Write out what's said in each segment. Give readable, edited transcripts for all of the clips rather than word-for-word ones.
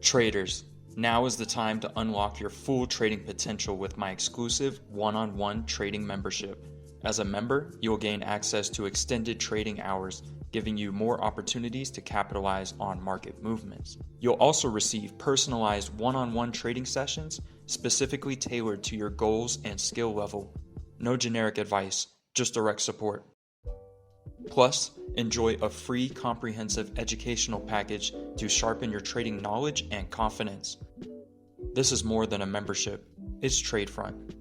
Traders, now is the time to unlock your full trading potential with my exclusive one-on-one trading membership. As a member, you will gain access to extended trading hours, giving you more opportunities to capitalize on market movements. You'll also receive personalized one-on-one trading sessions specifically tailored to your goals and skill level. No generic advice, just direct support. Plus, enjoy a free comprehensive educational package to sharpen your trading knowledge and confidence. This is more than a membership, it's TradeFront.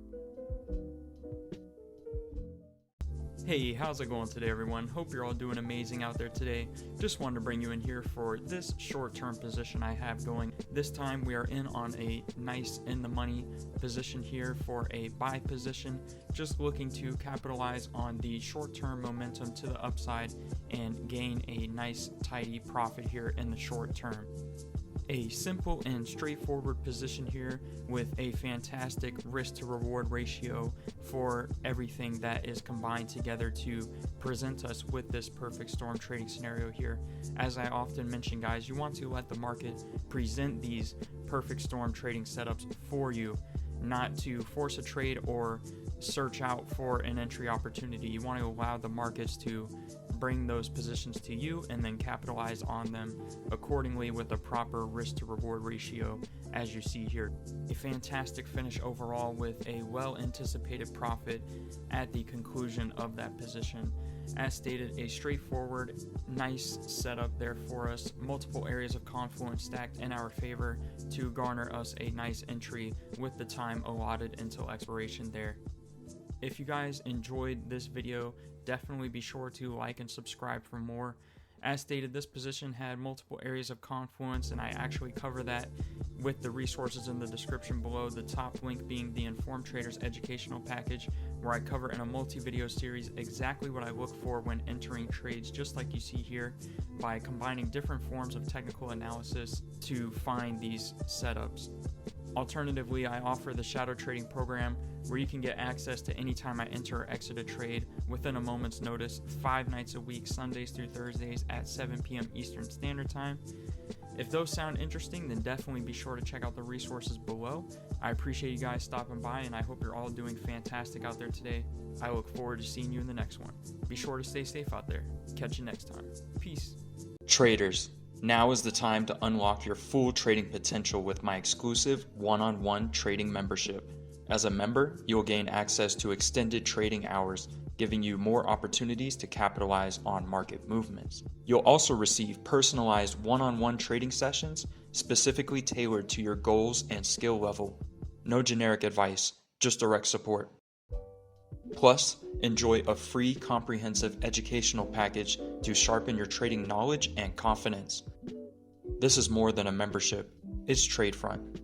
Hey, how's it going today, everyone? Hope you're all doing amazing out there today. Just wanted to bring you in here for this short-term position I have going. This time we are in on a nice in-the-money position here for a buy position, just looking to capitalize on the short-term momentum to the upside and gain a nice tidy profit here in the short term. A simple and straightforward position here with a fantastic risk to reward ratio for everything that is combined together to present us with this perfect storm trading scenario here. As I often mention, guys, you want to let the market present these perfect storm trading setups for you, not to force a trade or search out for an entry opportunity. You want to allow the markets to bring those positions to you and then capitalize on them accordingly with a proper risk to reward ratio, as you see here. A fantastic finish overall with a well anticipated profit at the conclusion of that position. As stated, a straightforward, nice setup there for us. Multiple areas of confluence stacked in our favor to garner us a nice entry with the time allotted until expiration there. If you guys enjoyed this video, definitely be sure to like and subscribe for more. As stated, this position had multiple areas of confluence, and I actually cover that with the resources in the description below, the top link being the Informed Traders educational package, where I cover in a multi-video series exactly what I look for when entering trades, just like you see here, by combining different forms of technical analysis to find these setups. Alternatively, I offer the shadow trading program, where you can get access to any time I enter or exit a trade within a moment's notice, 5 nights a week, Sundays through Thursdays at 7 p.m. Eastern Standard Time. If those sound interesting, then definitely be sure to check out the resources below. I appreciate you guys stopping by, and I hope you're all doing fantastic out there today. I look forward to seeing you in the next one. Be sure to stay safe out there. Catch you next time. Peace. Traders, now is the time to unlock your full trading potential with my exclusive one-on-one trading membership. As a member, you will gain access to extended trading hours, giving you more opportunities to capitalize on market movements. You'll also receive personalized one-on-one trading sessions specifically tailored to your goals and skill level. No generic advice, just direct support. Plus, enjoy a free comprehensive educational package to sharpen your trading knowledge and confidence. This is more than a membership, it's TradeFront.